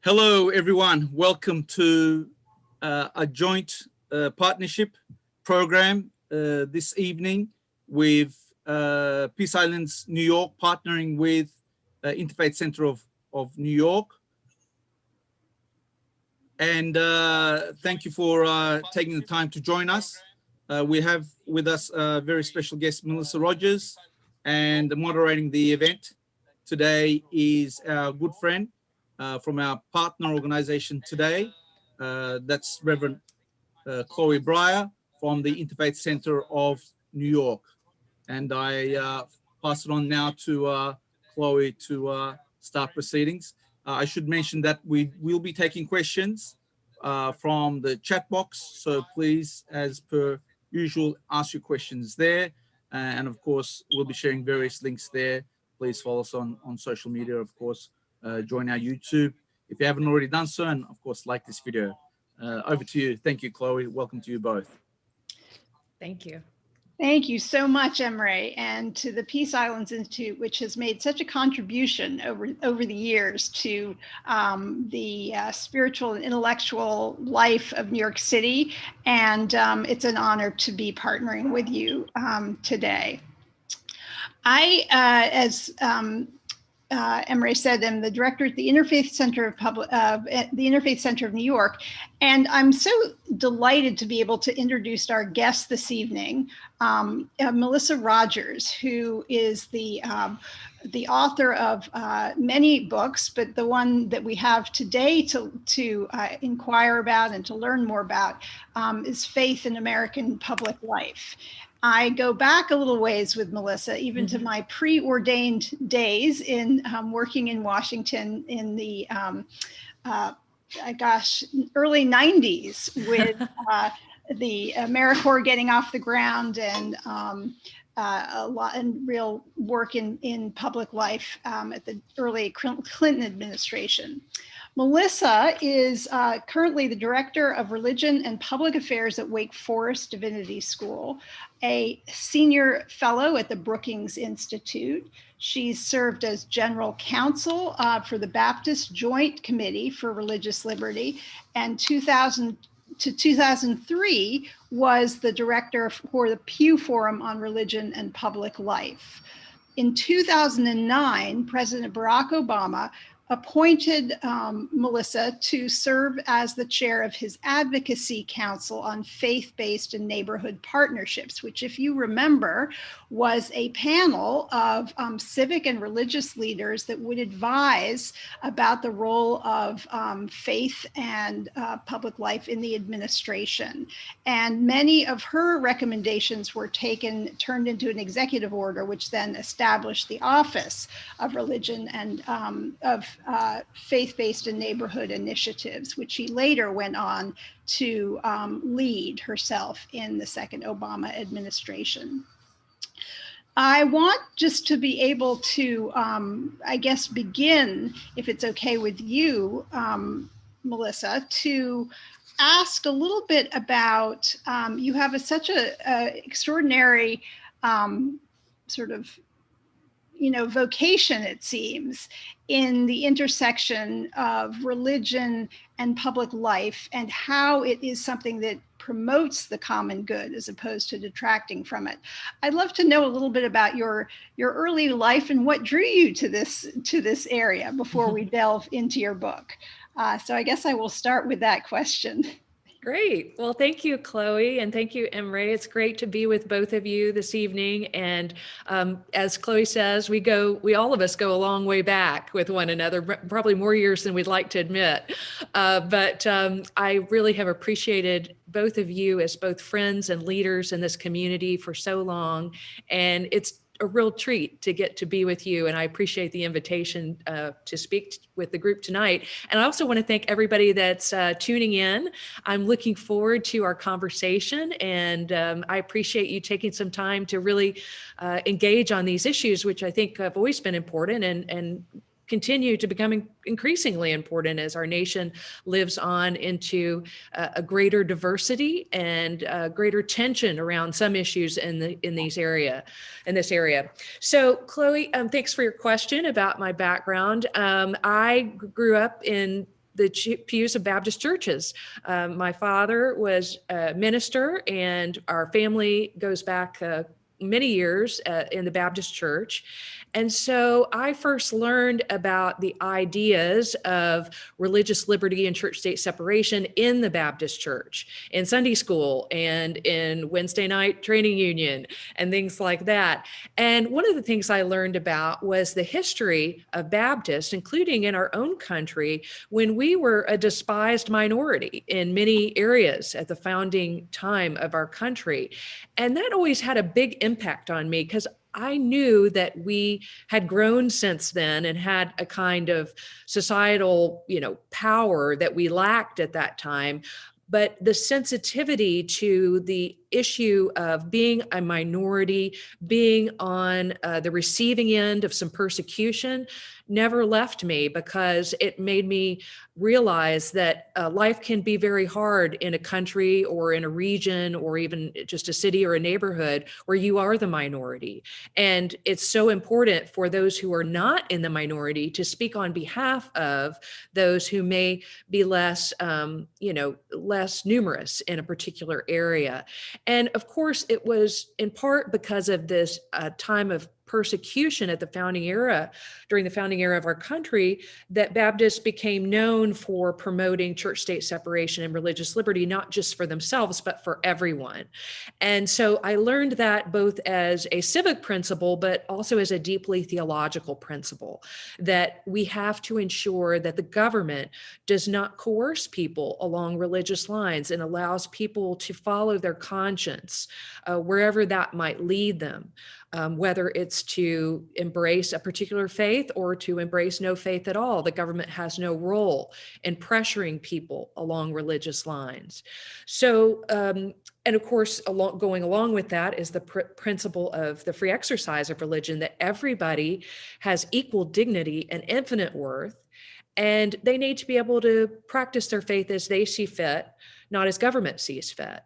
Hello, everyone. Welcome to a joint partnership program this evening with Peace Islands, New York, partnering with Interfaith Center of New York. And thank you for taking the time to join us. We have with us a very special guest, Melissa Rogers, and moderating the event today is our good friend, from our partner organization today. That's Reverend Chloe Breyer from the Interfaith Center of New York. And I pass it on now to Chloe to start proceedings. I should mention that we will be taking questions from the chat box. So please, as per usual, ask your questions there. And of course, we'll be sharing various links there. Please follow us on social media, of course. Join our YouTube if you haven't already done so, and of course like this video. Over to you. Thank you, Chloe. Welcome to you both. Thank you. Thank you so much, Emre, and to the Peace Islands Institute, which has made such a contribution over the years to the spiritual and intellectual life of New York City. And it's an honor to be partnering with you today. As Emre said, I'm the director at the Interfaith Center of New York, and I'm so delighted to be able to introduce our guest this evening, Melissa Rogers, who is the author of many books, but the one that we have today to inquire about and to learn more about is Faith in American Public Life. I go back a little ways with Melissa, even to my preordained days in working in Washington in the, early 90s with the AmeriCorps getting off the ground and a lot and real work in public life at the early Clinton administration. Melissa is currently the Director of Religion and Public Affairs at Wake Forest Divinity School, a senior fellow at the Brookings Institute. She's served as general counsel for the Baptist Joint Committee for Religious Liberty, and 2000 to 2003 was the director for the Pew Forum on Religion and Public Life. In 2009, President Barack Obama appointed Melissa to serve as the chair of his advocacy council on faith-based and neighborhood partnerships, which, if you remember, was a panel of civic and religious leaders that would advise about the role of faith and public life in the administration. And many of her recommendations were turned into an executive order, which then established the Office of Religion and of faith-based and neighborhood initiatives, which she later went on to lead herself in the second Obama administration. I want just to be able to, I guess, begin, if it's okay with you, Melissa, to ask a little bit about, you have such a extraordinary sort of, vocation, it seems, in the intersection of religion and public life, and how it is something that promotes the common good as opposed to detracting from it. I'd love to know a little bit about your early life and what drew you to this area before we delve into your book. So I guess I will start with that question. Great. Well, thank you, Chloe, and thank you, Emre. It's great to be with both of you this evening. And as Chloe says, we all of us go a long way back with one another, probably more years than we'd like to admit. But I really have appreciated both of you as both friends and leaders in this community for so long. And it's a real treat to get to be with you. And I appreciate the invitation to speak with the group tonight. And I also want to thank everybody that's tuning in. I'm looking forward to our conversation, and I appreciate you taking some time to really engage on these issues, which I think have always been important and continue to become increasingly important as our nation lives on into a greater diversity and greater tension around some issues in this area. So, Chloe, thanks for your question about my background. I grew up in the pews of Baptist churches. My father was a minister, and our family goes back many years in the Baptist church. And so I first learned about the ideas of religious liberty and church-state separation in the Baptist church, in Sunday school and in Wednesday night training union and things like that. And one of the things I learned about was the history of Baptists, including in our own country, when we were a despised minority in many areas at the founding time of our country. And that always had a big impact on me, because I knew that we had grown since then and had a kind of societal, power that we lacked at that time. But the sensitivity to the issue of being a minority, being on the receiving end of some persecution, never left me, because it made me realize that life can be very hard in a country or in a region or even just a city or a neighborhood where you are the minority. And it's so important for those who are not in the minority to speak on behalf of those who may be less, less numerous in a particular area. And of course, it was in part because of this time of persecution at the founding era, during the founding era of our country, that Baptists became known for promoting church-state separation and religious liberty, not just for themselves, but for everyone. And so I learned that both as a civic principle, but also as a deeply theological principle, that we have to ensure that the government does not coerce people along religious lines and allows people to follow their conscience, wherever that might lead them. Whether it's to embrace a particular faith or to embrace no faith at all. The government has no role in pressuring people along religious lines. So, and of course, going along with that is the principle of the free exercise of religion, that everybody has equal dignity and infinite worth, and they need to be able to practice their faith as they see fit, not as government sees fit.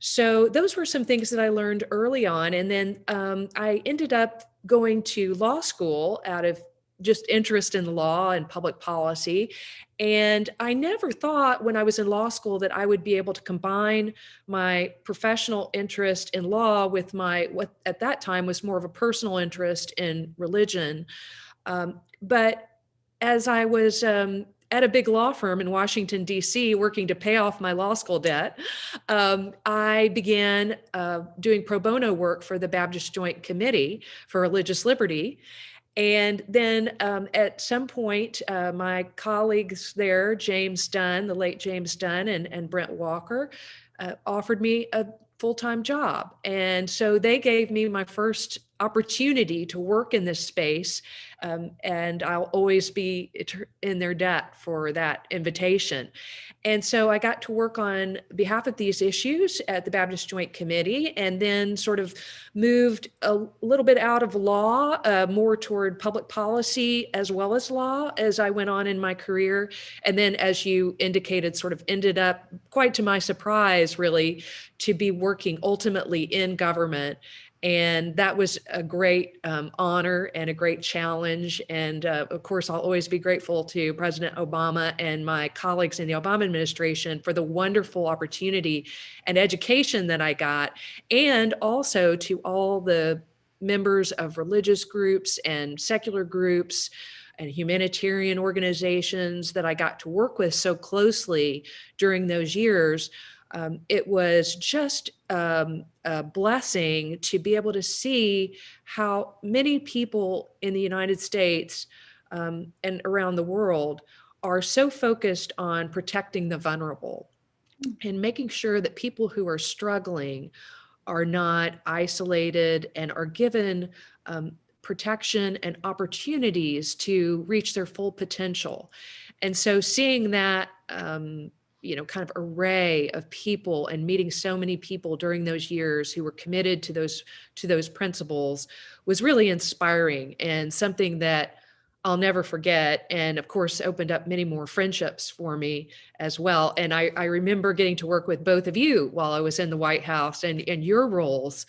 So those were some things that I learned early on. And then I ended up going to law school out of just interest in law and public policy. And I never thought when I was in law school that I would be able to combine my professional interest in law with what at that time was more of a personal interest in religion. But as I was at a big law firm in Washington, D.C., working to pay off my law school debt, I began doing pro bono work for the Baptist Joint Committee for Religious Liberty. And then at some point, my colleagues there, James Dunn, the late James Dunn, and Brent Walker, offered me a full-time job. And so they gave me my first opportunity to work in this space. And I'll always be in their debt for that invitation. And so I got to work on behalf of these issues at the Baptist Joint Committee, and then sort of moved a little bit out of law, more toward public policy as well as law as I went on in my career. And then, as you indicated, sort of ended up, quite to my surprise, really, to be working ultimately in government. And that was a great honor and a great challenge. And of course, I'll always be grateful to President Obama and my colleagues in the Obama administration for the wonderful opportunity and education that I got, and also to all the members of religious groups and secular groups and humanitarian organizations that I got to work with so closely during those years. It was just a blessing to be able to see how many people in the United States and around the world are so focused on protecting the vulnerable and making sure that people who are struggling are not isolated and are given protection and opportunities to reach their full potential. And so seeing that kind of array of people and meeting so many people during those years who were committed to those principles was really inspiring, and something that I'll never forget. And of course, opened up many more friendships for me as well. And I remember getting to work with both of you while I was in the White House, and your roles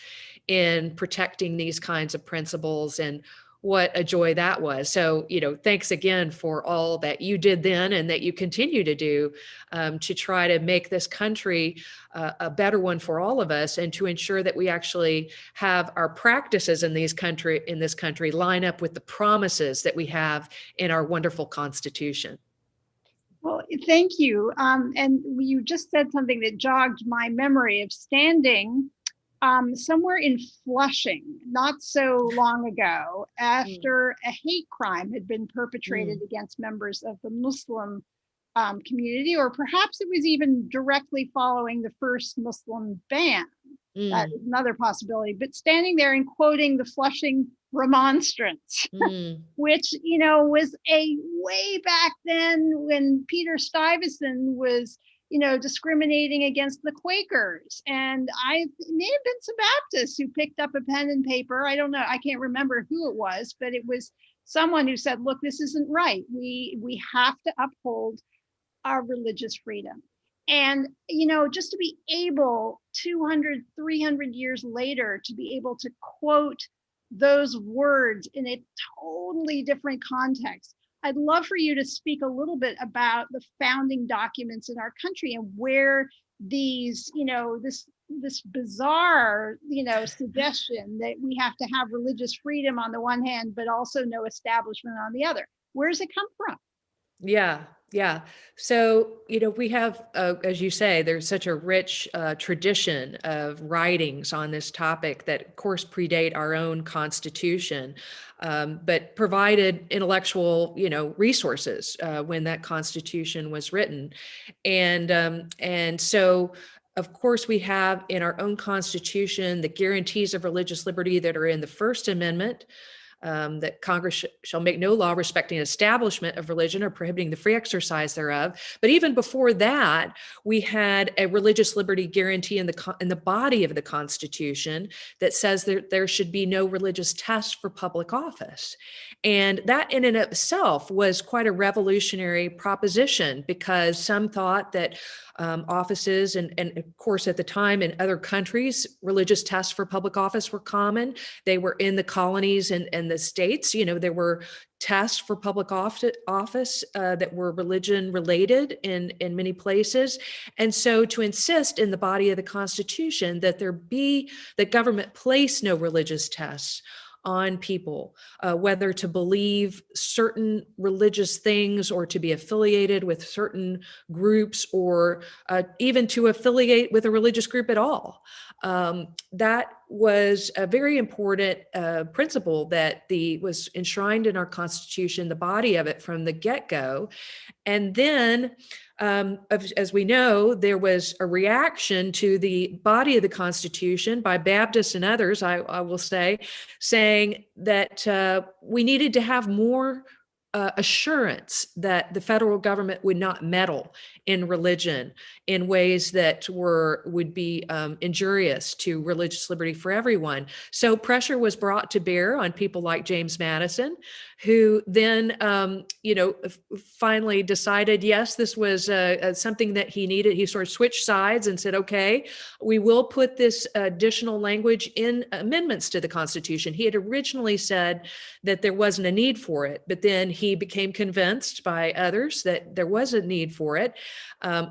in protecting these kinds of principles. And what a joy that was. So, thanks again for all that you did then and that you continue to do to try to make this country a better one for all of us, and to ensure that we actually have our practices in this country line up with the promises that we have in our wonderful Constitution. Well, thank you. And you just said something that jogged my memory of standing somewhere in Flushing not so long ago after a hate crime had been perpetrated against members of the Muslim community, or perhaps it was even directly following the first Muslim ban. That is another possibility. But standing there and quoting the Flushing Remonstrance, which, was a way back then when Peter Stuyvesant was, discriminating against the Quakers. And it may have been some Baptists who picked up a pen and paper. I don't know. I can't remember who it was, but it was someone who said, look, this isn't right. We have to uphold our religious freedom. And, just to be able 200, 300 years later, to be able to quote those words in a totally different context. I'd love for you to speak a little bit about the founding documents in our country and where these, this bizarre, suggestion that we have to have religious freedom on the one hand, but also no establishment on the other. Where does it come from? Yeah. So, we have, as you say, there's such a rich tradition of writings on this topic that, of course, predate our own Constitution, but provided intellectual, resources when that Constitution was written. And so, of course, we have in our own Constitution the guarantees of religious liberty that are in the First Amendment. That Congress shall make no law respecting establishment of religion or prohibiting the free exercise thereof. But even before that, we had a religious liberty guarantee in the body of the Constitution that says that there should be no religious test for public office. And that in and of itself was quite a revolutionary proposition, because some thought that offices and of course at the time in other countries, religious tests for public office were common. They were in the colonies and the states. There were tests for public office that were religion related in many places. And so to insist in the body of the Constitution that that government place no religious tests on people, whether to believe certain religious things or to be affiliated with certain groups, or even to affiliate with a religious group at all. That was a very important principle that was enshrined in our Constitution, the body of it from the get-go. And then, as we know, there was a reaction to the body of the Constitution by Baptists and others, I will say, saying that we needed to have more assurance that the federal government would not meddle in religion in ways that would be injurious to religious liberty for everyone. So pressure was brought to bear on people like James Madison, who then, finally decided, yes, this was something that he needed. He sort of switched sides and said, okay, we will put this additional language in amendments to the Constitution. He had originally said that there wasn't a need for it, but then he became convinced by others that there was a need for it,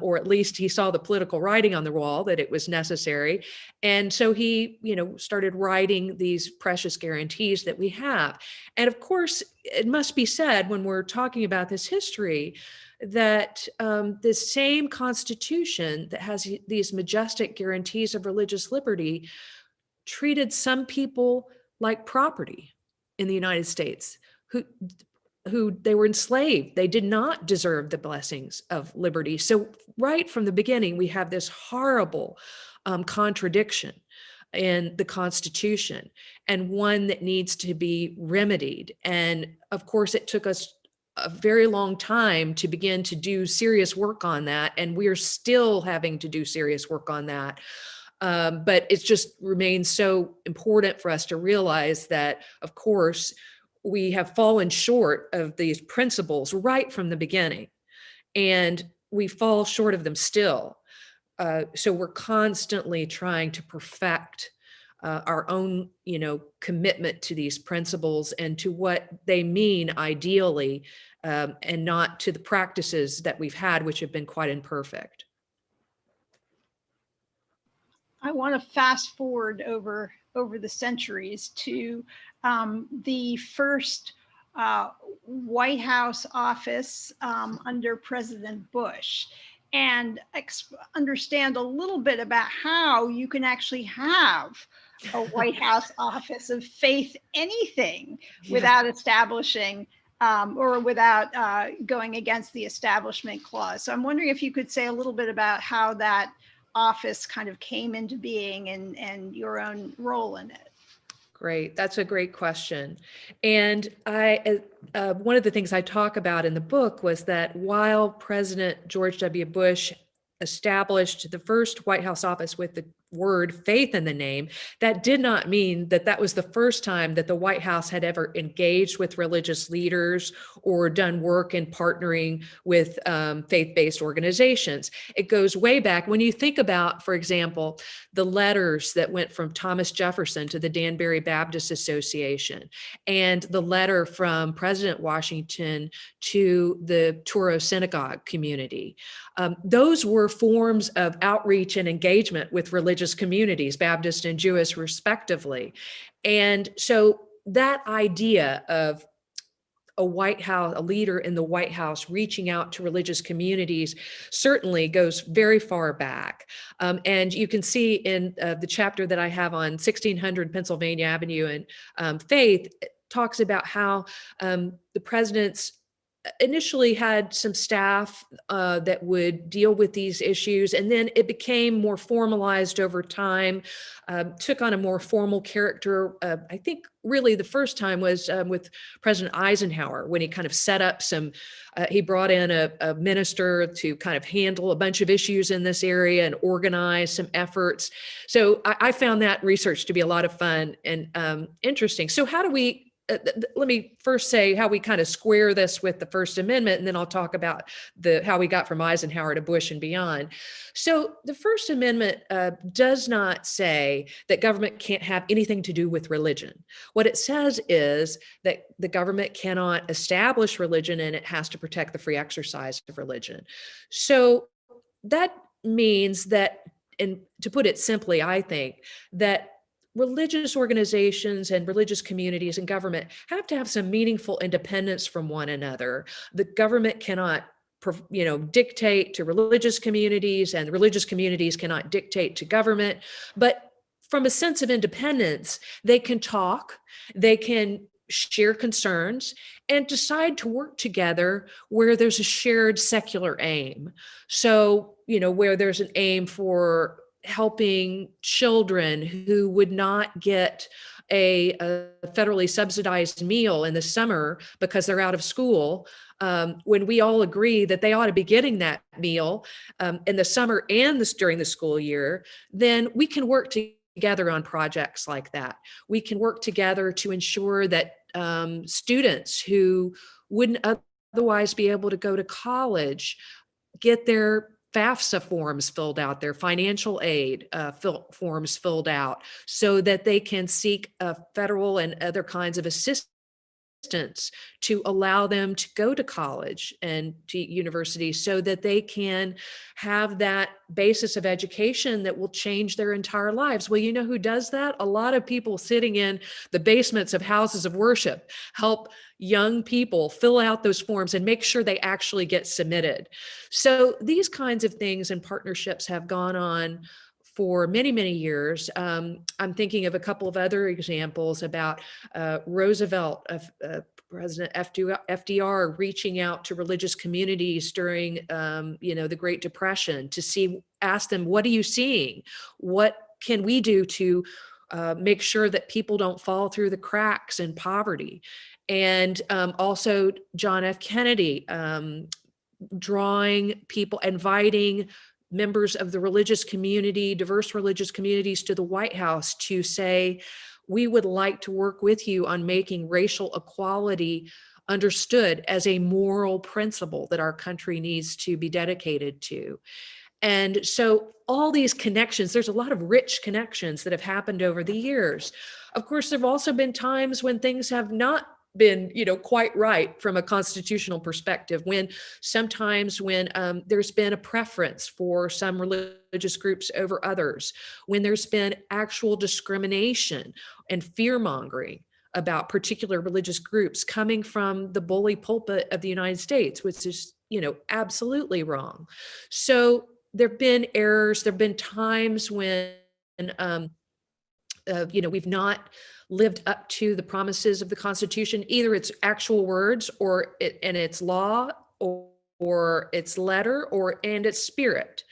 or at least he saw the political writing on the wall that it was necessary. And so he, started writing these precious guarantees that we have. And of course, it must be said when we're talking about this history that this same Constitution that has these majestic guarantees of religious liberty treated some people like property in the United States, who they were enslaved. They did not deserve the blessings of liberty. So right from the beginning, we have this horrible contradiction in the Constitution, and one that needs to be remedied. And of course, it took us a very long time to begin to do serious work on that. And we're still having to do serious work on that. But it just remains so important for us to realize that, of course, we have fallen short of these principles right from the beginning, and we fall short of them still. So we're constantly trying to perfect our own, commitment to these principles and to what they mean ideally, and not to the practices that we've had, which have been quite imperfect. I want to fast forward over the centuries to the first White House office under President Bush, and understand a little bit about how you can actually have a White House office of faith anything without establishing or without going against the Establishment Clause. So I'm wondering if you could say a little bit about how that office kind of came into being and your own role in it. Great. That's a great question. And one of the things I talk about in the book was that while President George W. Bush established the first White House office with the word faith in the name, that did not mean that that was the first time that the White House had ever engaged with religious leaders or done work in partnering with faith-based organizations. It goes way back. When you think about, for example, the letters that went from Thomas Jefferson to the Danbury Baptist Association, and the letter from President Washington to the Touro Synagogue community, those were forms of outreach and engagement with religious communities, Baptist and Jewish respectively. And so that idea of a White House, a leader in the White House reaching out to religious communities certainly goes very far back. And you can see in the chapter that I have on 1600 Pennsylvania Avenue and faith, it talks about how the president's initially had some staff that would deal with these issues, and then it became more formalized over time, took on a more formal character. I think really the first time was with President Eisenhower, when he kind of set up some, he brought in a minister to kind of handle a bunch of issues in this area and organize some efforts. So I found that research to be a lot of fun and interesting. So how do we, let me first say how we kind of square this with the First Amendment, and then I'll talk about how we got from Eisenhower to Bush and beyond. So the First Amendment does not say that government can't have anything to do with religion. What it says is that the government cannot establish religion, and it has to protect the free exercise of religion. So that means that, and to put it simply, I think that religious organizations and religious communities and government have to have some meaningful independence from one another. The government cannot, dictate to religious communities, and the religious communities cannot dictate to government. But from a sense of independence, they can talk, they can share concerns, and decide to work together where there's a shared secular aim. So, where there's an aim for helping children who would not get a federally subsidized meal in the summer because they're out of school, when we all agree that they ought to be getting that meal in the summer and during the school year, then we can work together on projects like that. We can work together to ensure that students who wouldn't otherwise be able to go to college get their FAFSA forms filled out, their financial aid forms filled out, so that they can seek federal and other kinds of assistance to allow them to go to college and to university, so that they can have that basis of education that will change their entire lives. Well, you know who does that? A lot of people sitting in the basements of houses of worship help young people fill out those forms and make sure they actually get submitted. So these kinds of things and partnerships have gone on for many, many years. I'm thinking of a couple of other examples about Roosevelt, President FDR reaching out to religious communities during, the Great Depression to ask them, what are you seeing? What can we do to make sure that people don't fall through the cracks in poverty? And also John F. Kennedy drawing people, inviting members of the religious community, diverse religious communities, to the White House to say, we would like to work with you on making racial equality understood as a moral principle that our country needs to be dedicated to. And so all these connections, there's a lot of rich connections that have happened over the years. Of course, there have also been times when things have not been, quite right from a constitutional perspective, when sometimes when there's been a preference for some religious groups over others, when there's been actual discrimination and fear-mongering about particular religious groups coming from the bully pulpit of the United States, which is, absolutely wrong. So there've been errors, there've been times when, we've not lived up to the promises of the Constitution, either its actual words or its law, or its letter, and its spirit.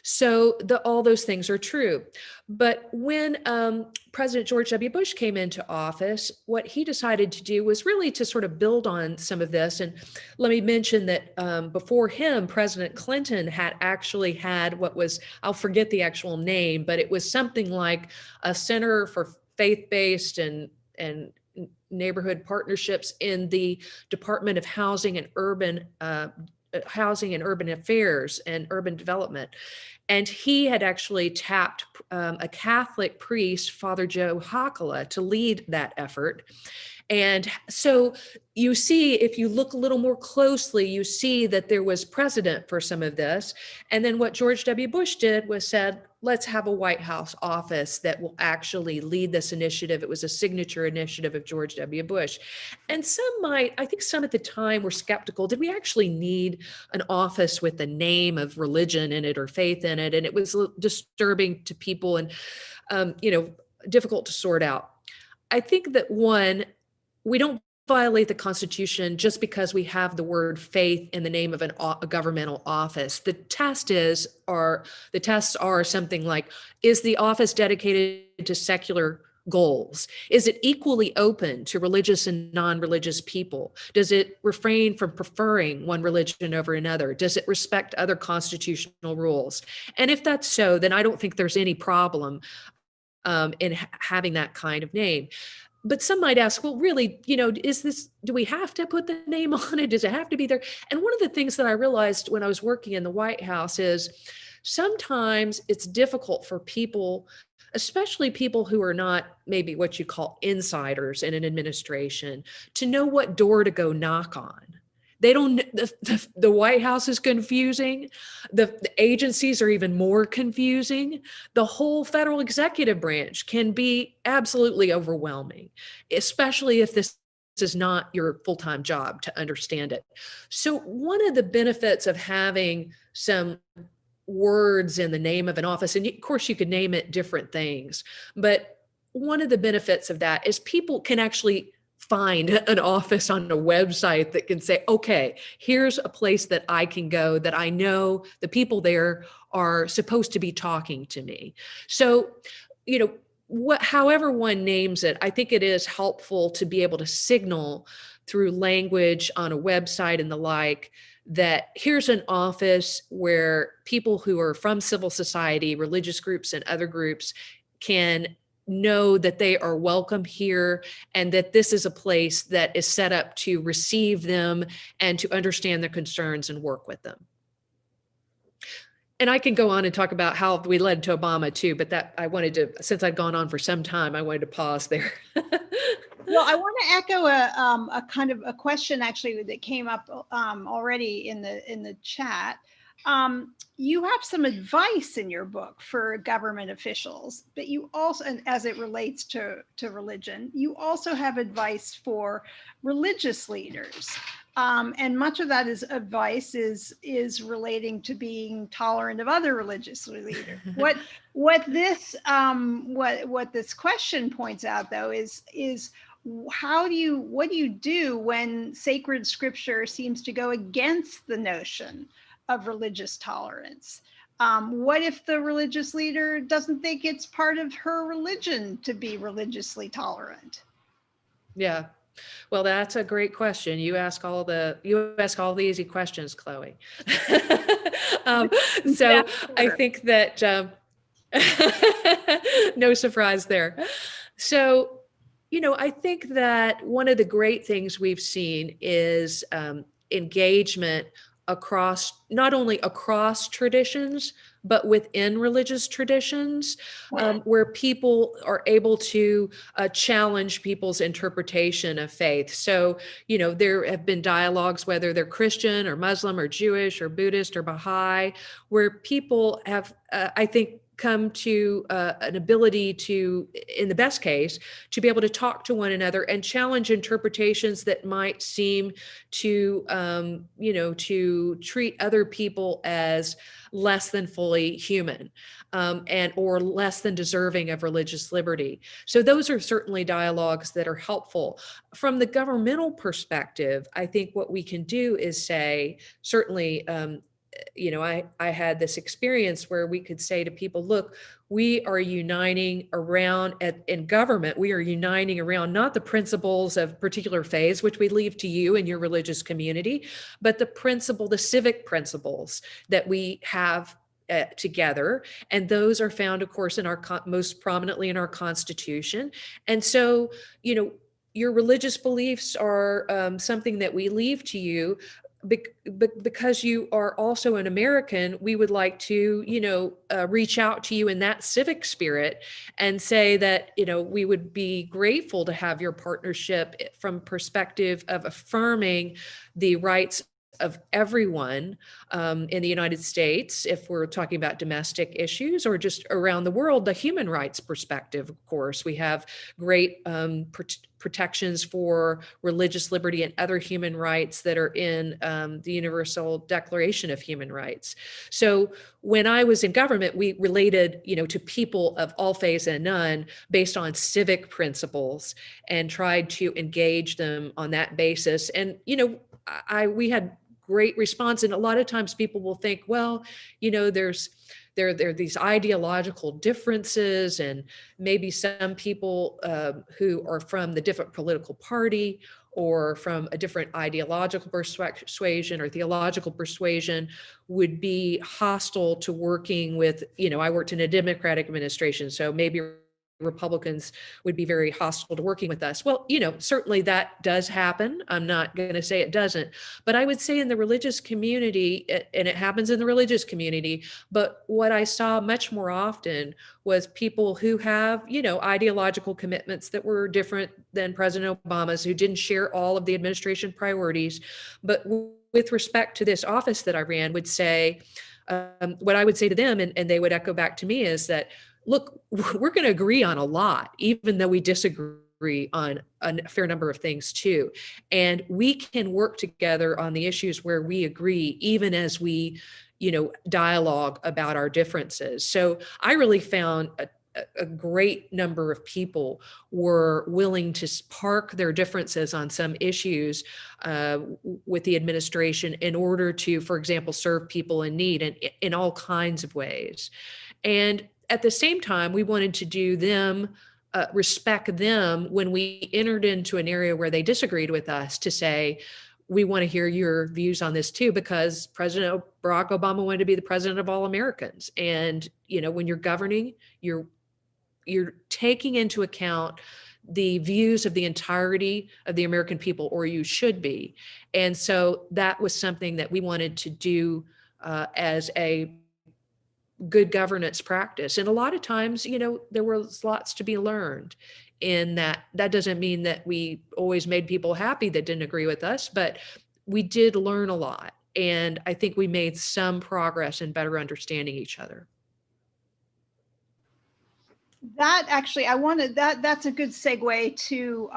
So all those things are true. But when President George W. Bush came into office, what he decided to do was really to sort of build on some of this. And let me mention that before him, President Clinton had actually had what was, I'll forget the actual name, but it was something like a Center for Faith-Based and Neighborhood Partnerships in the Department of Housing and Urban Affairs and Urban Development. And he had actually tapped a Catholic priest, Father Joe Hakala, to lead that effort. And so you see, if you look a little more closely, you see that there was precedent for some of this. And then what George W. Bush did was said, let's have a White House office that will actually lead this initiative. It was a signature initiative of George W. Bush. And I think some at the time were skeptical. Did we actually need an office with the name of religion in it or faith in it? And it was disturbing to people and, difficult to sort out. I think that we don't violate the Constitution just because we have the word faith in the name of a governmental office. The tests are something like, is the office dedicated to secular goals? Is it equally open to religious and non-religious people? Does it refrain from preferring one religion over another? Does it respect other constitutional rules? And if that's so, then I don't think there's any problem in having that kind of name. But some might ask, well, really, do we have to put the name on it? Does it have to be there? And one of the things that I realized when I was working in the White House is sometimes it's difficult for people, especially people who are not maybe what you call insiders in an administration, to know what door to go knock on. They don't, the White House is confusing. The agencies are even more confusing. The whole federal executive branch can be absolutely overwhelming, especially if this is not your full-time job to understand it. So one of the benefits of having some words in the name of an office, and of course you could name it different things, but one of the benefits of that is people can actually find an office on a website that can say, okay, here's a place that I can go that I know the people there are supposed to be talking to me. So, however one names it, I think it is helpful to be able to signal through language on a website and the like, that here's an office where people who are from civil society, religious groups, and other groups can know that they are welcome here and that this is a place that is set up to receive them and to understand their concerns and work with them. And I can go on and talk about how we led to Obama too, but that I wanted to, since I'd gone on for some time, I wanted to pause there. Well, I want to echo a kind of a question actually that came up already in the chat. You have some advice in your book for government officials, but you also, and as it relates to religion, you also have advice for religious leaders. And much of that advice is relating to being tolerant of other religious leaders. What this question points out, though, is what do you do when sacred scripture seems to go against the notion of religious tolerance? What if the religious leader doesn't think it's part of her religion to be religiously tolerant? Yeah. Well, that's a great question. You ask all the easy questions, Chloe. So I think that no surprise there. So, I think that one of the great things we've seen is engagement not only across traditions, but within religious traditions, where people are able to challenge people's interpretation of faith. So, there have been dialogues, whether they're Christian or Muslim or Jewish or Buddhist or Baha'i, where people have, I think, come to an ability to, in the best case, to be able to talk to one another and challenge interpretations that might seem to, to treat other people as less than fully human, or less than deserving of religious liberty. So those are certainly dialogues that are helpful. From the governmental perspective, I think what we can do is say, certainly, I had this experience where we could say to people, look, we are uniting around, in government, we are uniting around not the principles of particular faiths, which we leave to you and your religious community, but the civic principles that we have together. And those are found, of course, in our most prominently in our Constitution. And so, your religious beliefs are something that we leave to you. Because you are also an American, we would like to, reach out to you in that civic spirit and say that, we would be grateful to have your partnership from perspective of affirming the rights of everyone in the United States, if we're talking about domestic issues, or just around the world, the human rights perspective. Of course, we have great protections for religious liberty and other human rights that are in the Universal Declaration of Human Rights. So when I was in government, we related, to people of all faiths and none based on civic principles and tried to engage them on that basis. And, we had great response. And a lot of times people will think, well, there are these ideological differences, and maybe some people who are from the different political party or from a different ideological persuasion or theological persuasion would be hostile to working with, I worked in a Democratic administration, so maybe Republicans would be very hostile to working with us. Well, certainly that does happen. I'm not going to say it doesn't, but I would say in the religious community, and it happens in the religious community, but what I saw much more often was people who have, ideological commitments that were different than President Obama's, who didn't share all of the administration priorities, but with respect to this office that I ran, would say, what I would say to them, and they would echo back to me, is that, look, we're going to agree on a lot, even though we disagree on a fair number of things too. And we can work together on the issues where we agree, even as we, dialogue about our differences. So I really found a great number of people were willing to park their differences on some issues with the administration in order to, for example, serve people in need, and in all kinds of ways. And at the same time, we wanted to do them, respect them when we entered into an area where they disagreed with us, to say, we want to hear your views on this too, because President Barack Obama wanted to be the president of all Americans. And, when you're governing, you're taking into account the views of the entirety of the American people, or you should be. And so that was something that we wanted to do as a good governance practice. And a lot of times, there was lots to be learned in that. That doesn't mean that we always made people happy that didn't agree with us, but we did learn a lot. And I think we made some progress in better understanding each other. That actually, that's a good segue to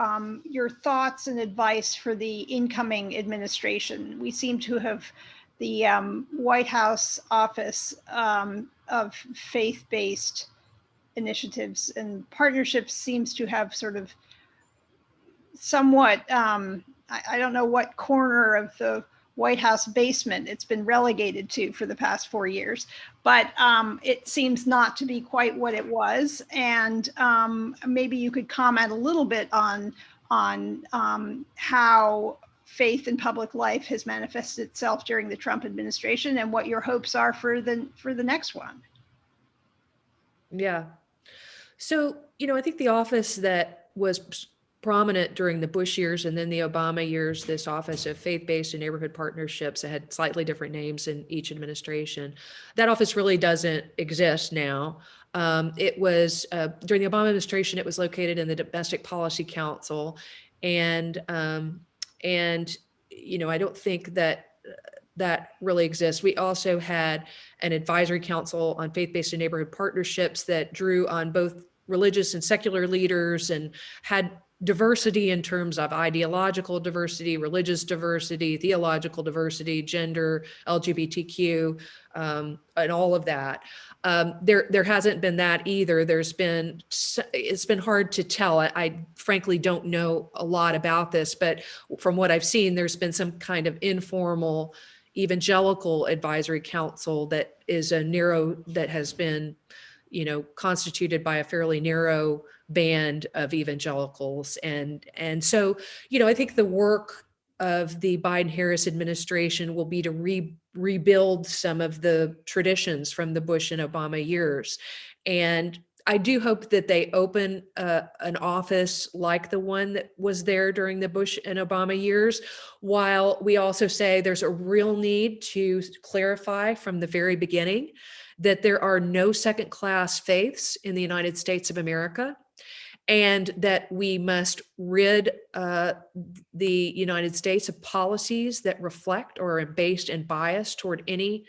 your thoughts and advice for the incoming administration. We seem to have the White House Office of Faith-Based Initiatives and Partnerships seems to have sort of somewhat, I don't know what corner of the White House basement it's been relegated to for the past 4 years, but it seems not to be quite what it was. And maybe you could comment a little bit on how faith in public life has manifested itself during the Trump administration and what your hopes are for the next one. Yeah. So, I think the office that was prominent during the Bush years and then the Obama years, this Office of Faith-Based and Neighborhood Partnerships. It had slightly different names in each administration. That office really doesn't exist now. It was, during the Obama administration, it was located in the Domestic Policy Council. And you know, I don't think that that really exists. We also had an advisory council on faith-based and neighborhood partnerships that drew on both religious and secular leaders and had diversity in terms of ideological diversity, religious diversity, theological diversity, gender, LGBTQ, and all of that. There hasn't been that either. It's been hard to tell. I frankly don't know a lot about this, but from what I've seen, there's been some kind of informal evangelical advisory council that has been, you know, constituted by a fairly narrow band of evangelicals. And so, you know, I think the work of the Biden-Harris administration will be to rebuild some of the traditions from the Bush and Obama years. And I do hope that they open an office like the one that was there during the Bush and Obama years, while we also say there's a real need to clarify from the very beginning that there are no second-class faiths in the United States of America, and that we must rid the United States of policies that reflect or are based in bias toward any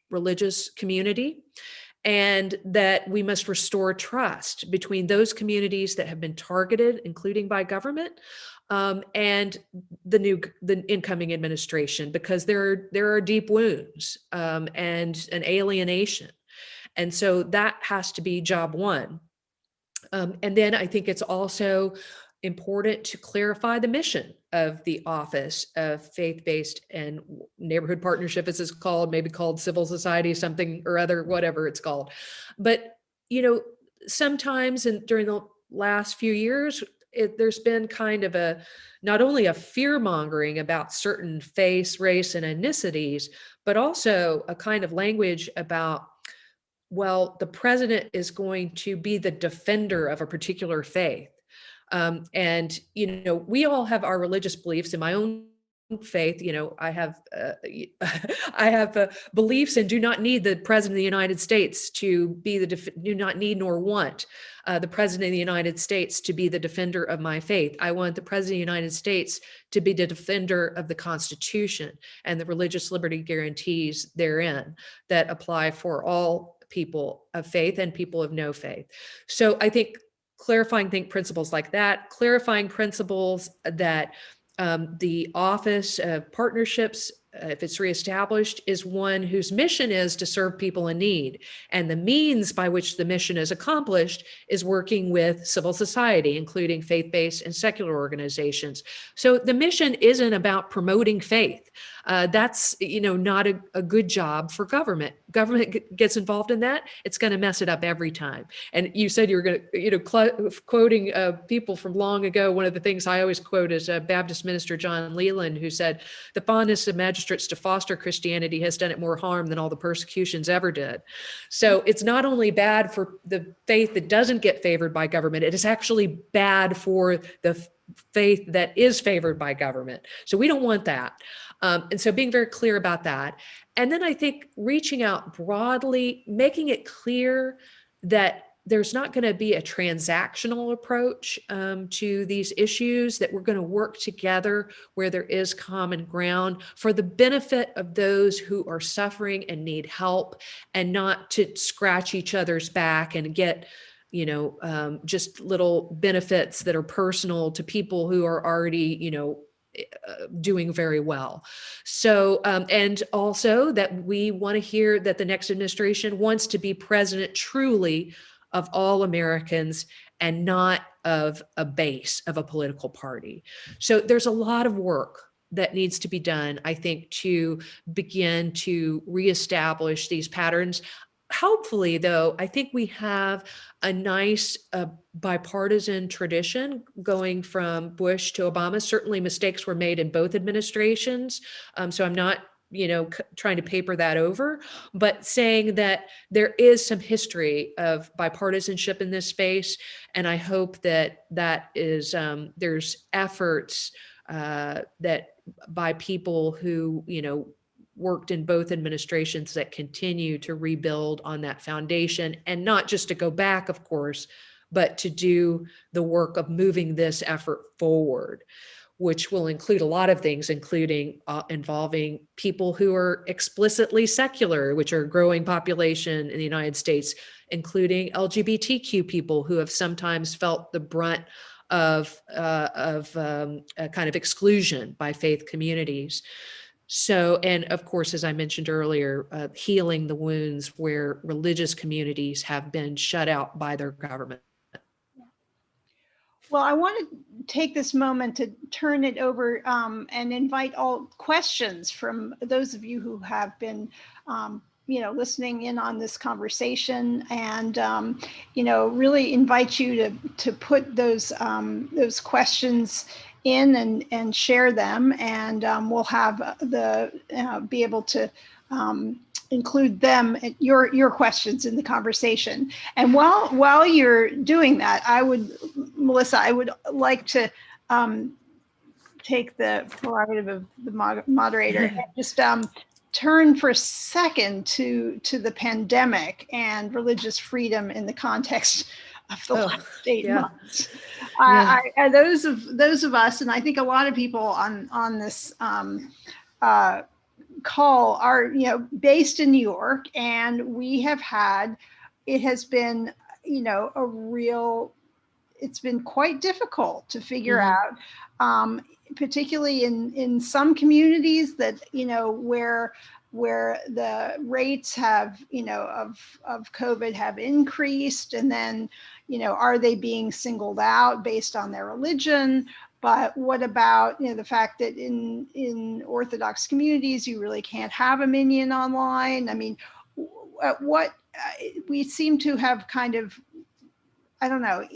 religious community, and that we must restore trust between those communities that have been targeted, including by government, and the incoming administration, because there are deep wounds and an alienation. And so that has to be job one. And then I think it's also important to clarify the mission of the Office of Faith-Based and Neighborhood Partnership, as it's called, maybe called civil society, something or other, whatever it's called. But, you know, sometimes during the last few years, there's been kind of not only a fear-mongering about certain faiths, race, and ethnicities, but also a kind of language about, well, the president is going to be the defender of a particular faith. And, you know, we all have our religious beliefs. In my own faith, you know, I have beliefs and do not need the president of the United States to be do not need nor want the president of the United States to be the defender of my faith. I want the president of the United States to be the defender of the Constitution and the religious liberty guarantees therein that apply for all people of faith and people of no faith. So I think clarifying principles like that, clarifying principles that the Office of Partnerships, if it's reestablished, is one whose mission is to serve people in need. And the means by which the mission is accomplished is working with civil society, including faith-based and secular organizations. So the mission isn't about promoting faith. That's, you know, not a good job for government. Government gets involved in that, it's going to mess it up every time. And you said you were going to, you know, quoting people from long ago. One of the things I always quote is Baptist minister John Leland, who said, "The fondness of magistrates to foster Christianity has done it more harm than all the persecutions ever did." So it's not only bad for the faith that doesn't get favored by government, it is actually bad for the faith that is favored by government. So we don't want that. And so being very clear about that. And then I think reaching out broadly, making it clear that there's not going to be a transactional approach to these issues, that we're going to work together where there is common ground for the benefit of those who are suffering and need help, and not to scratch each other's back and get, you know, just little benefits that are personal to people who are already, you know, doing very well. So, and also that we want to hear that the next administration wants to be president truly of all Americans and not of a base of a political party. So there's a lot of work that needs to be done, I think, to begin to reestablish these patterns. Hopefully, though, I think we have a nice bipartisan tradition going from Bush to Obama. Certainly mistakes were made in both administrations. So I'm not trying to paper that over, but saying that there is some history of bipartisanship in this space. And I hope that is, there's efforts that by people who, worked in both administrations that continue to rebuild on that foundation, and not just to go back, of course, but to do the work of moving this effort forward, which will include a lot of things, including involving people who are explicitly secular, which are a growing population in the United States, including LGBTQ people who have sometimes felt the brunt of a kind of exclusion by faith communities. So, and of course, as I mentioned earlier, healing the wounds where religious communities have been shut out by their government. Well, I want to take this moment to turn it over and invite all questions from those of you who have been, listening in on this conversation, and really invite you to put those questions in and share them, and we'll have be able to include them, your questions in the conversation. And while you're doing that, Melissa, I would like to take the prerogative of the moderator and just turn for a second to the pandemic and religious freedom in the context of the last 8 months. Those of us, and I think a lot of people on this call are based in New York, and we have had, it has been it's been quite difficult to figure out, particularly in some communities that where the rates have of COVID have increased, and then are they being singled out based on their religion? But what about the fact that in Orthodox communities you really can't have a minyan online? I mean, we seem to have kind of, I don't know,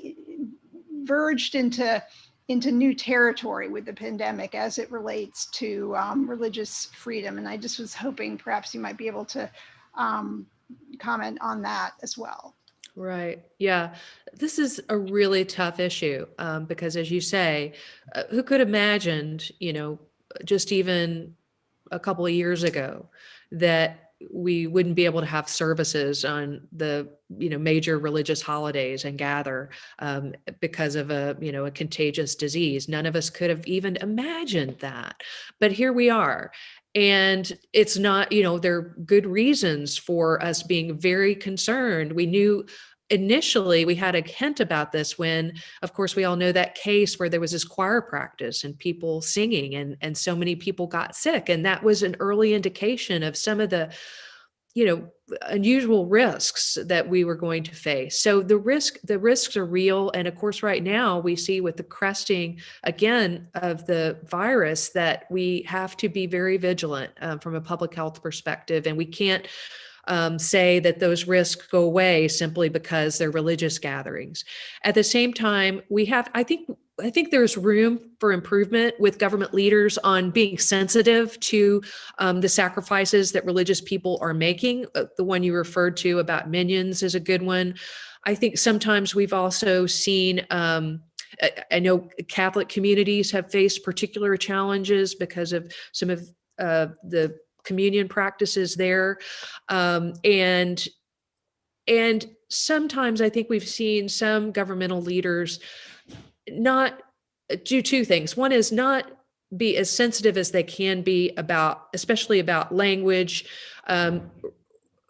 verged into new territory with the pandemic as it relates to religious freedom. And I just was hoping perhaps you might be able to comment on that as well. Right. Yeah. This is a really tough issue because, as you say, who could have imagined, just even a couple of years ago, that we wouldn't be able to have services on the, major religious holidays and gather because of a contagious disease. None of us could have even imagined that. But here we are. And it's not, there are good reasons for us being very concerned. We knew initially, we had a hint about this when, of course, we all know that case where there was this choir practice and people singing, and so many people got sick. And that was an early indication of some of the, unusual risks that we were going to face. So the risks are real. And of course, right now we see with the cresting again of the virus that we have to be very vigilant from a public health perspective. And we can't say that those risks go away simply because they're religious gatherings. At the same time, I think there's room for improvement with government leaders on being sensitive to the sacrifices that religious people are making. The one you referred to about minions is a good one. I think sometimes we've also seen, I know Catholic communities have faced particular challenges because of some of the communion practices there. And sometimes I think we've seen some governmental leaders not do two things. One is not be as sensitive as they can be about, especially about language,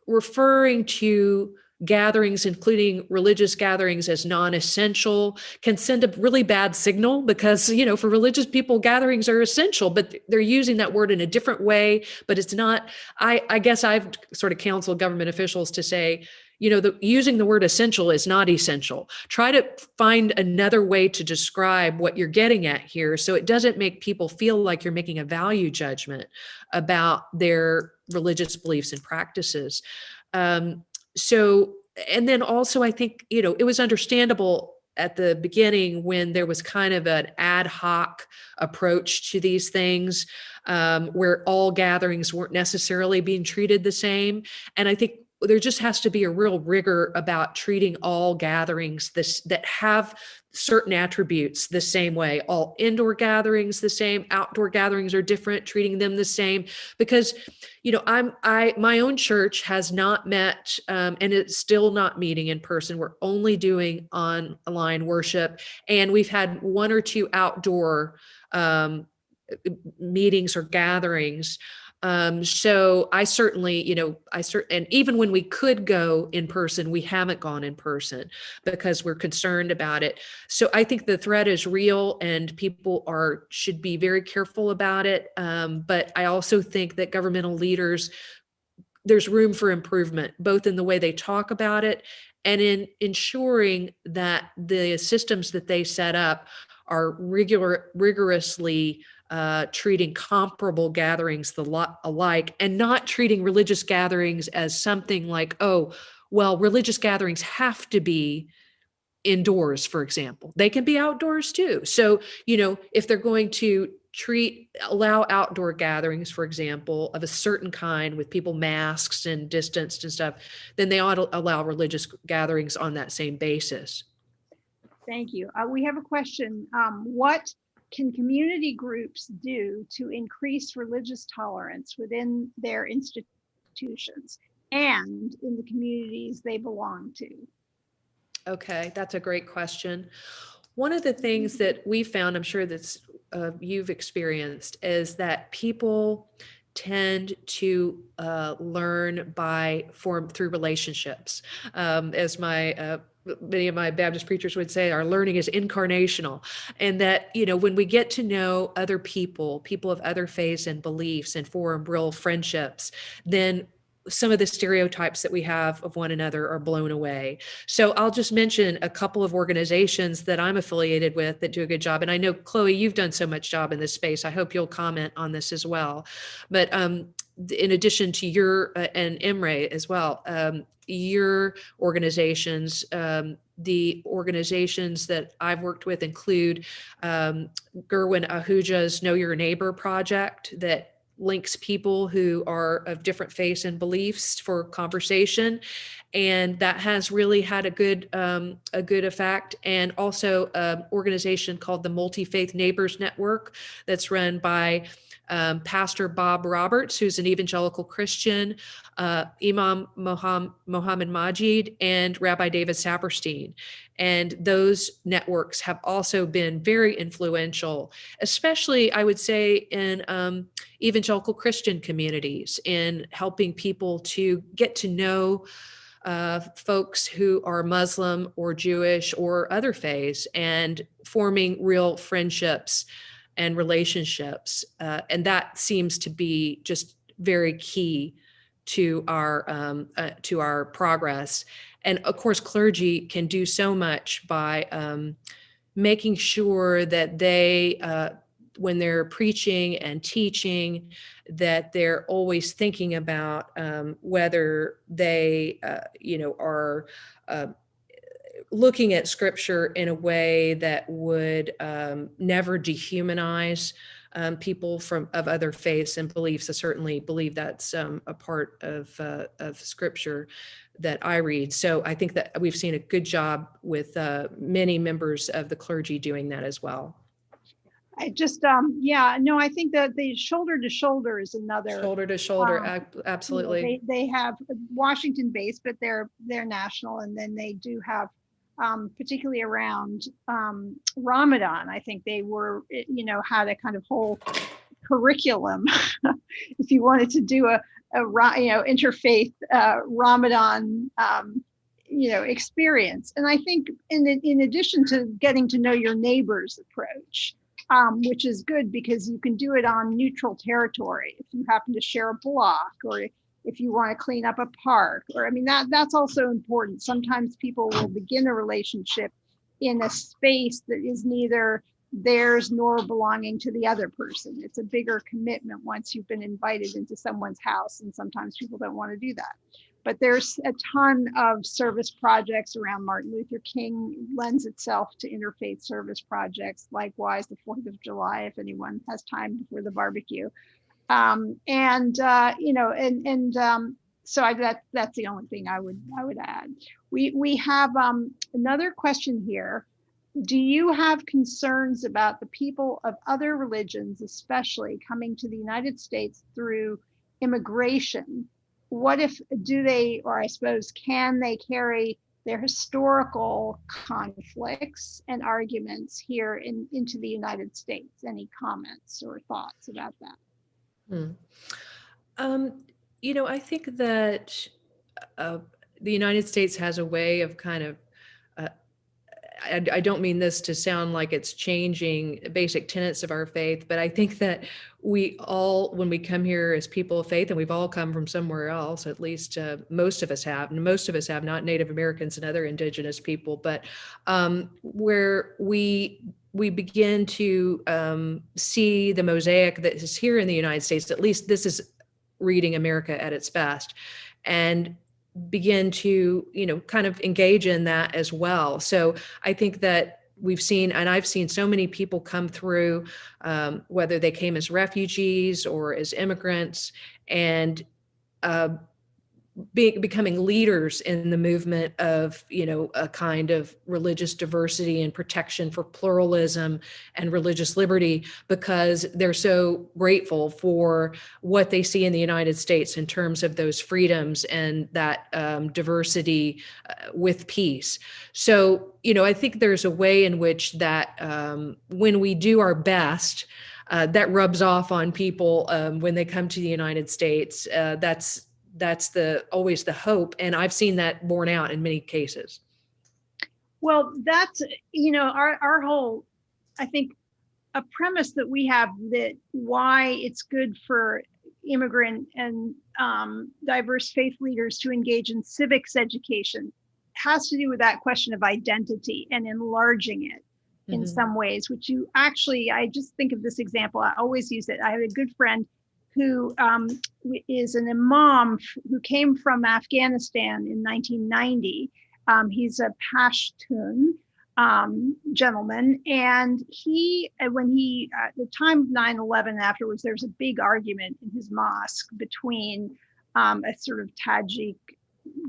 referring to gatherings, including religious gatherings, as non-essential can send a really bad signal because, for religious people, gatherings are essential, but they're using that word in a different way. But it's not, I guess I've sort of counseled government officials to say, using the word essential is not essential. Try to find another way to describe what you're getting at here so it doesn't make people feel like you're making a value judgment about their religious beliefs and practices. So, and then also I think, it was understandable at the beginning, when there was kind of an ad hoc approach to these things, where all gatherings weren't necessarily being treated the same. And I think there just has to be a real rigor about treating all gatherings that have certain attributes the same way. All indoor gatherings the same, outdoor gatherings are different, treating them the same. Because, you know, my own church has not met, and it's still not meeting in person. We're only doing online worship, and we've had one or two outdoor meetings or gatherings. So I certainly, you know, and even when we could go in person, we haven't gone in person because we're concerned about it. So I think the threat is real, and people should be very careful about it. But I also think that governmental leaders, there's room for improvement, both in the way they talk about it and in ensuring that the systems that they set up are rigorously treating comparable gatherings alike, and not treating religious gatherings as something like, oh, well, religious gatherings have to be indoors, for example. They can be outdoors too. So, you know, if they're going to allow outdoor gatherings, for example, of a certain kind with people masked and distanced and stuff, then they ought to allow religious gatherings on that same basis. Thank you. We have a question. What can community groups do to increase religious tolerance within their institutions and in the communities they belong to? Okay, that's a great question. One of the things that we found, I'm sure that's you've experienced, is that people tend to learn through relationships. As many of my Baptist preachers would say, our learning is incarnational. And that, you know, when we get to know other people of other faiths and beliefs, and form real friendships, then some of the stereotypes that we have of one another are blown away. So I'll just mention a couple of organizations that I'm affiliated with that do a good job. And I know, Chloe, you've done so much job in this space. I hope you'll comment on this as well. But in addition to your and Imre as well, your organizations, the organizations that I've worked with include Gerwin Ahuja's Know Your Neighbor project that links people who are of different faiths and beliefs for conversation, and that has really had a good effect. And also an organization called the Multi-Faith Neighbors Network that's run by Pastor Bob Roberts, who's an evangelical Christian, Imam Mohammed Majid, and Rabbi David Saperstein. And those networks have also been very influential, especially, I would say, in evangelical Christian communities, in helping people to get to know folks who are Muslim or Jewish or other faiths, and forming real friendships and relationships. And that seems to be just very key to our progress. And of course, clergy can do so much by making sure that they, when they're preaching and teaching, that they're always thinking about whether they, are looking at scripture in a way that would never dehumanize people of other faiths and beliefs. I certainly believe that's a part of scripture that I read. So I think that we've seen a good job with many members of the clergy doing that as well. I just, I think that the shoulder to shoulder is another. Shoulder to shoulder, absolutely. You know, they have Washington based, but they're national, and then they do have, particularly around Ramadan. I think they were, had a kind of whole curriculum. If you wanted to do a interfaith Ramadan, experience. And I think in addition to getting to know your neighbor's approach, which is good because you can do it on neutral territory. If you happen to share a block, or if you want to clean up a park, or that's also important. Sometimes people will begin a relationship in a space that is neither theirs nor belonging to the other person. It's a bigger commitment once you've been invited into someone's house, and sometimes people don't want to do that. but there's a ton of service projects around Martin Luther King. Lends itself to interfaith service projects. Likewise, the 4th of July, if anyone has time before the barbecue. So that's the only thing I would add. We have another question here. Do you have concerns about the people of other religions, especially coming to the United States through immigration? What if, do they, or I suppose, can they carry their historical conflicts and arguments here into the United States? Any comments or thoughts about that? I think that the United States has a way of kind of, I don't mean this to sound like it's changing basic tenets of our faith, but I think that we all, when we come here as people of faith, and we've all come from somewhere else, at least most of us have, and most of us have, not Native Americans and other indigenous people, but where we begin to see the mosaic that is here in the United States. At least this is reading America at its best, and begin to, kind of engage in that as well. So I think that we've seen, and I've seen so many people come through, whether they came as refugees or as immigrants, and becoming leaders in the movement of, a kind of religious diversity and protection for pluralism and religious liberty, because they're so grateful for what they see in the United States in terms of those freedoms and that diversity with peace. So, I think there's a way in which that when we do our best, that rubs off on people when they come to the United States. That's always the hope. And I've seen that borne out in many cases. Well, that's, our whole, I think, a premise that we have, that why it's good for immigrant and diverse faith leaders to engage in civics education has to do with that question of identity and enlarging it in some ways, which you actually, I just think of this example. I always use it. I have a good friend who is an imam who came from Afghanistan in 1990. He's a Pashtun gentleman, and at the time of 9/11 afterwards, there was a big argument in his mosque between a sort of Tajik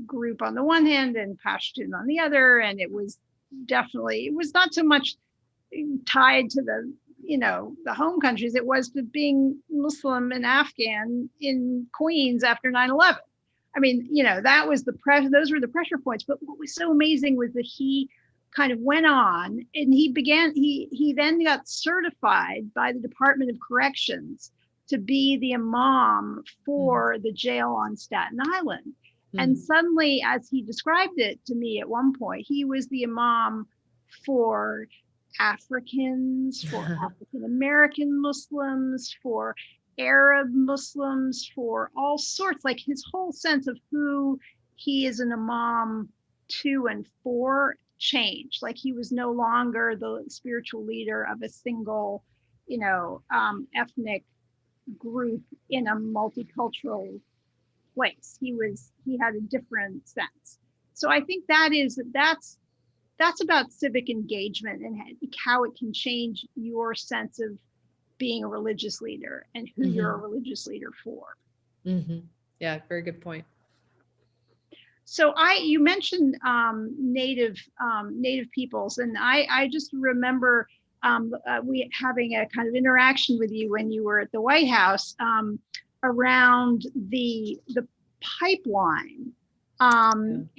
group on the one hand and Pashtun on the other, and it was not so much tied to the home countries, it was to being Muslim and Afghan in Queens after 9/11. I mean, that was those were the pressure points. But what was so amazing was that he kind of went on, and he then got certified by the Department of Corrections to be the imam for the jail on Staten Island. And suddenly, as he described it to me at one point, he was the imam for Africans, for African American Muslims, for Arab Muslims, for all sorts. Like, his whole sense of who he is an imam to and for changed. Like, he was no longer the spiritual leader of a single, ethnic group in a multicultural place. He had a different sense. So I think that's about civic engagement and how it can change your sense of being a religious leader and who you're a religious leader for. Yeah, very good point. So you mentioned native peoples, and I just remember we having a kind of interaction with you when you were at the White House around the pipeline. And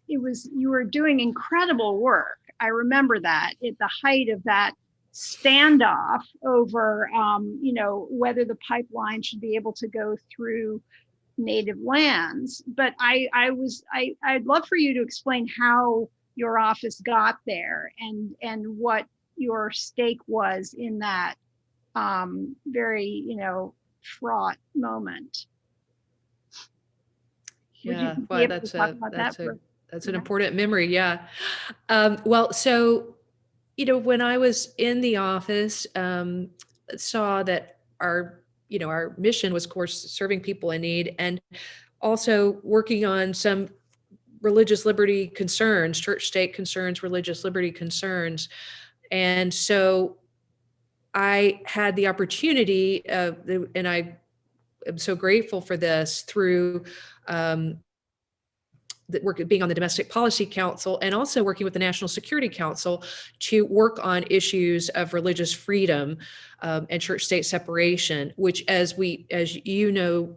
you were doing incredible work. I remember that at the height of that standoff over, whether the pipeline should be able to go through native lands. But I'd love for you to explain how your office got there and what your stake was in that very, fraught moment. Yeah, well, that's an important memory. Yeah. Well, so, when I was in the office, saw that our, our mission was, of course, serving people in need, and also working on some religious liberty concerns, church state concerns, religious liberty concerns. And so I had the opportunity and I am so grateful for this, through that work, being on the Domestic Policy Council and also working with the National Security Council, to work on issues of religious freedom and church-state separation, which, as you know,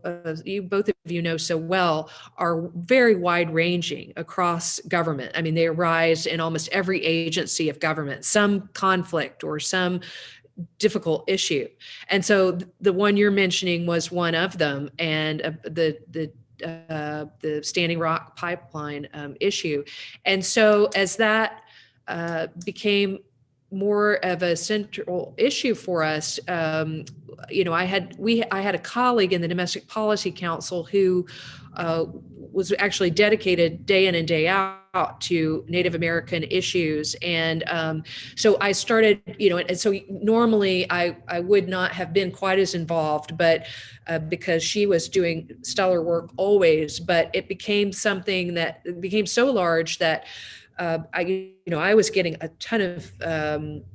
both of you know so well, are very wide-ranging across government. I mean, they arise in almost every agency of government, some conflict or some difficult issue. And so the one you're mentioning was one of them, and the Standing Rock pipeline issue. And so as that became more of a central issue for us, I had a colleague in the Domestic Policy Council who was actually dedicated day in and day out to Native American issues. And so I started, and so normally I would not have been quite as involved, but because she was doing stellar work always, but it became something that became so large that I was getting a ton of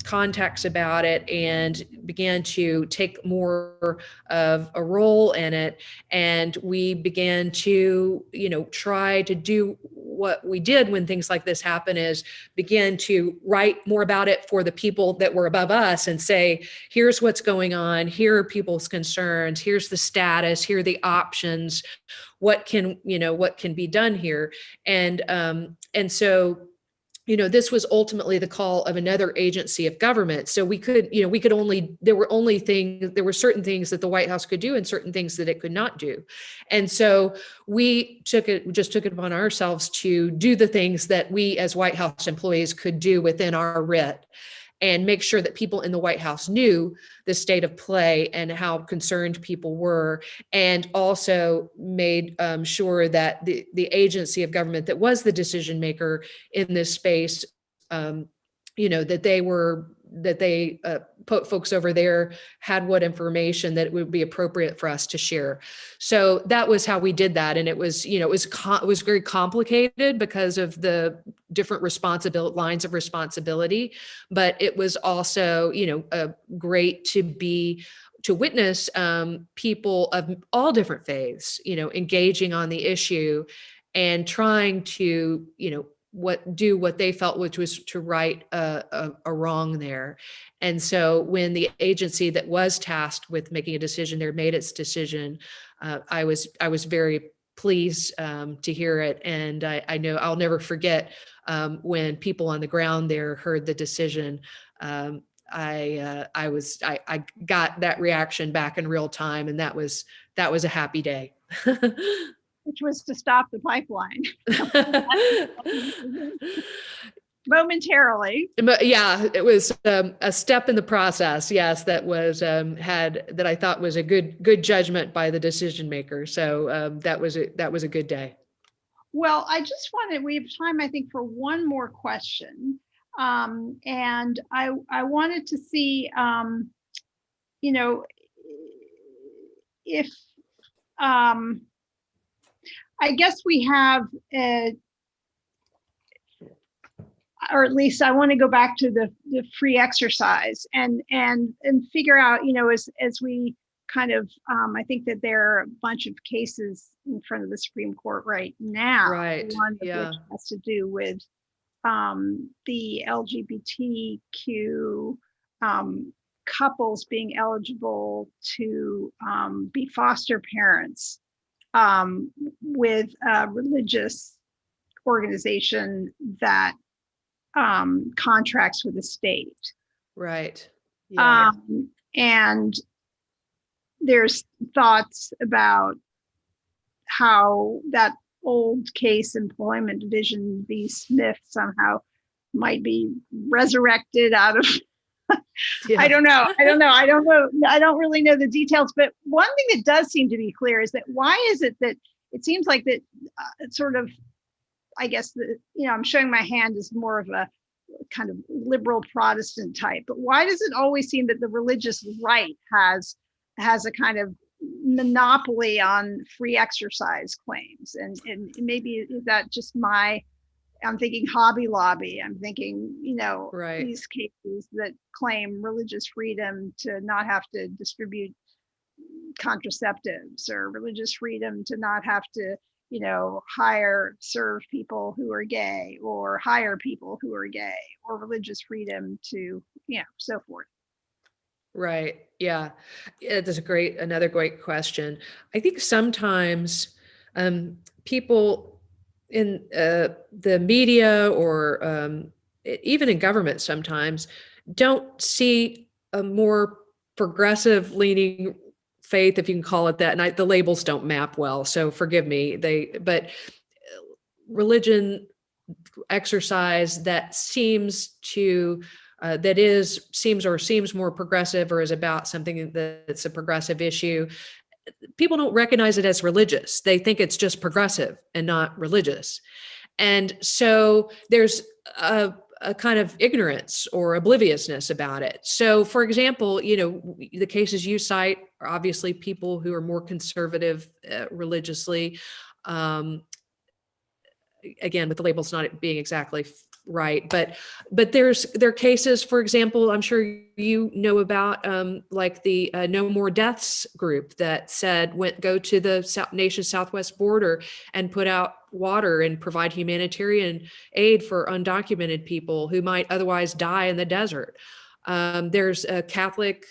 contacts about it, and began to take more of a role in it. And we began to, try to do what we did when things like this happen, is begin to write more about it for the people that were above us and say, here's what's going on. Here are people's concerns. Here's the status. Here are the options. What can be done here? And so, this was ultimately the call of another agency of government. So there were certain things that the White House could do and certain things that it could not do. And so we took it upon ourselves to do the things that we as White House employees could do within our writ, and make sure that people in the White House knew the state of play and how concerned people were, and also made sure that the agency of government that was the decision maker in this space, that they folks over there had what information that it would be appropriate for us to share. So that was how we did that. And it was, it was very complicated because of the different lines of responsibility, but it was also, great to witness people of all different faiths, engaging on the issue and trying to, do what they felt, which was to right a wrong there. And so when the agency that was tasked with making a decision there made its decision, I was very pleased to hear it. And I know I'll never forget when people on the ground there heard the decision. I got that reaction back in real time, and that was a happy day. Which was to stop the pipeline momentarily. But yeah, it was a step in the process. Yes, that was that I thought was a good judgment by the decision maker. So that was a good day. Well, we have time, I think, for one more question. And I wanted to see, if I guess we have, or at least I want to go back to the free exercise and figure out, as we kind of, I think that there are a bunch of cases in front of the Supreme Court right now. Right. One of which has to do with the LGBTQ couples being eligible to be foster parents with a religious organization that contracts with the state. Right. Yeah. And there's thoughts about how that old case, Employment Division v. Smith, somehow might be resurrected out of I don't know. I don't really know the details, but one thing that does seem to be clear is that why is it that it seems like that it's sort of, I guess, I'm showing my hand as more of a kind of liberal Protestant type, but why does it always seem that the religious right has has a kind of monopoly on free exercise claims. And maybe is that just I'm thinking Hobby Lobby. I'm thinking, Right. these cases that claim religious freedom to not have to distribute contraceptives, or religious freedom to not have to, serve people who are gay, or hire people who are gay, or religious freedom to, so forth. Right. Yeah. That's another great question. I think sometimes people in the media, or even in government sometimes, don't see a more progressive leaning faith, if you can call it that. And the labels don't map well, so forgive me. But religion exercise that seems more progressive, or is about something that's a progressive issue. People don't recognize it as religious. They think it's just progressive and not religious. And so there's a kind of ignorance or obliviousness about it. So, for example, the cases you cite are obviously people who are more conservative religiously. Again, with the labels not being exactly right, but there are cases, for example, I'm sure you know about, like the No More Deaths group that said go to the nation's southwest border and put out water and provide humanitarian aid for undocumented people who might otherwise die in the desert. There's a Catholic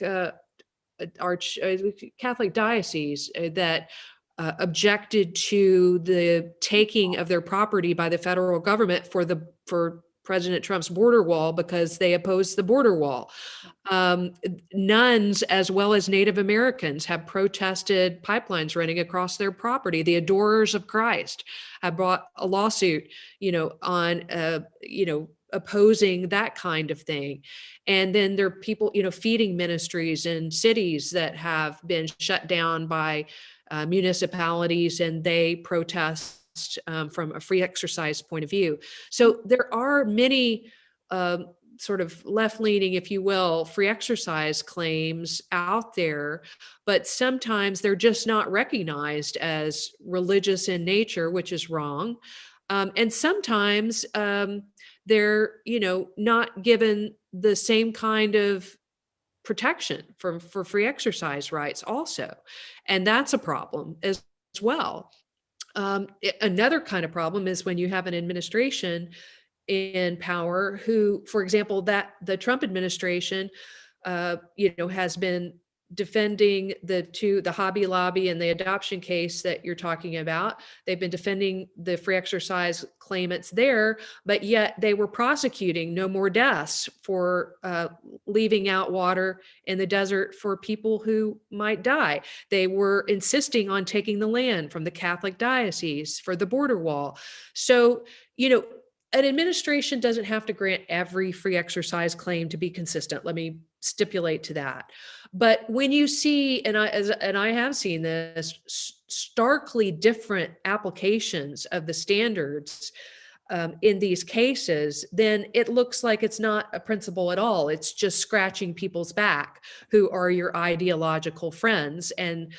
Catholic diocese that objected to the taking of their property by the federal government for President Trump's border wall, because they opposed the border wall. Nuns, as well as Native Americans, have protested pipelines running across their property. The Adorers of Christ have brought a lawsuit, on, opposing that kind of thing. And then there are people, feeding ministries in cities that have been shut down by municipalities, and they protest from a free exercise point of view. So there are many sort of left-leaning, if you will, free exercise claims out there, but sometimes they're just not recognized as religious in nature, which is wrong. And sometimes they're, not given the same kind of protection for free exercise rights also. And that's a problem as well. Another kind of problem is when you have an administration in power who, for example, that the Trump administration, has been defending the Hobby Lobby and the adoption case that you're talking about. They've been defending the free exercise claimants there, but yet they were prosecuting No More Deaths for leaving out water in the desert for people who might die. They were insisting on taking the land from the Catholic diocese for the border wall. So, an administration doesn't have to grant every free exercise claim to be consistent. Let me stipulate to that. But when you see, and I have seen this, starkly different applications of the standards in these cases, then it looks like it's not a principle at all. It's just scratching people's back who are your ideological friends, and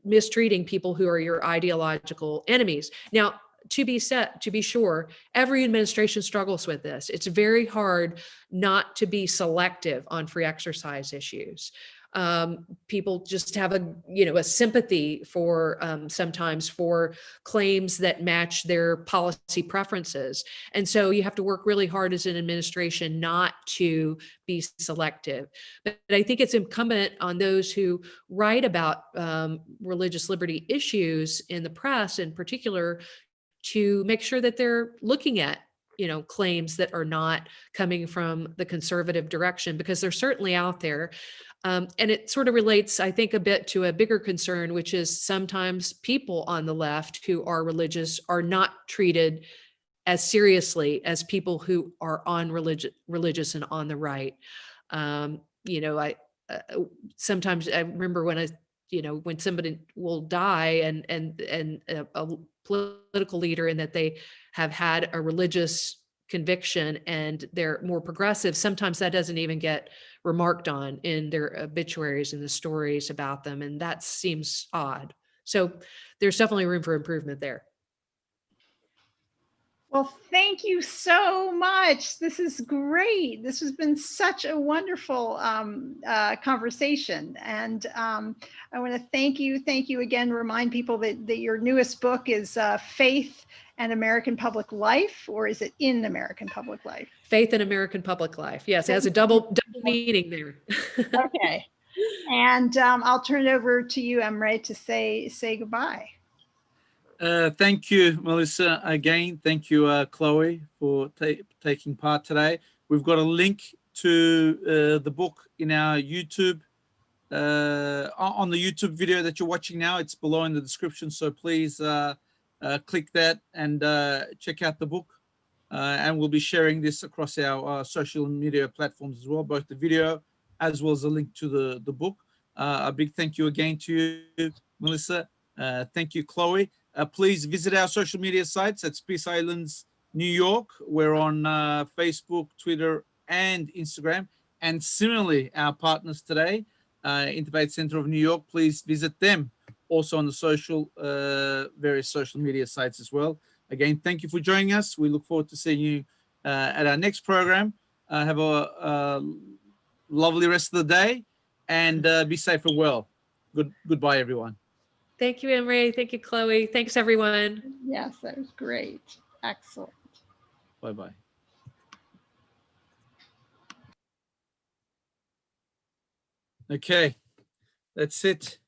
mistreating people who are your ideological enemies. Now, to be sure, every administration struggles with this. It's very hard not to be selective on free exercise issues. People just have a sympathy for sometimes for claims that match their policy preferences. And so you have to work really hard as an administration not to be selective. But I think it's incumbent on those who write about religious liberty issues in the press in particular to make sure that they're looking at claims that are not coming from the conservative direction, because they're certainly out there. And it sort of relates, I think, a bit to a bigger concern, which is sometimes people on the left who are religious are not treated as seriously as people who are religious and on the right. I sometimes I remember when somebody will die and a political leader, and that they have had a religious conviction and they're more progressive, sometimes that doesn't even get remarked on in their obituaries and the stories about them. And that seems odd. So there's definitely room for improvement there. Well, thank you so much. This is great. This has been such a wonderful conversation. And I want to thank you. Thank you again. Remind people that your newest book is Faith and American Public Life, or is it In American Public Life? Faith in American Public Life. Yes, it has a double meaning there. Okay. And I'll turn it over to you, Emre, to say goodbye. Thank you, Melissa. Again, thank you, Chloe, for taking part today. We've got a link to the book in our YouTube, on the YouTube video that you're watching now. It's below in the description, so please click that and check out the book. And we'll be sharing this across our social media platforms as well, both the video as well as a link to the book. A big thank you again to you, Melissa. Thank you, Chloe. Please visit our social media sites at Peace Islands, New York. We're on Facebook, Twitter, and Instagram. And similarly, our partners today, Interbate Center of New York, please visit them also on the various social media sites as well. Again, thank you for joining us. We look forward to seeing you at our next program. Have a lovely rest of the day, and be safe and well. Goodbye, everyone. Thank you, Emre. Thank you, Chloe. Thanks, everyone. Yes, that was great. Excellent. Bye-bye. Okay, that's it.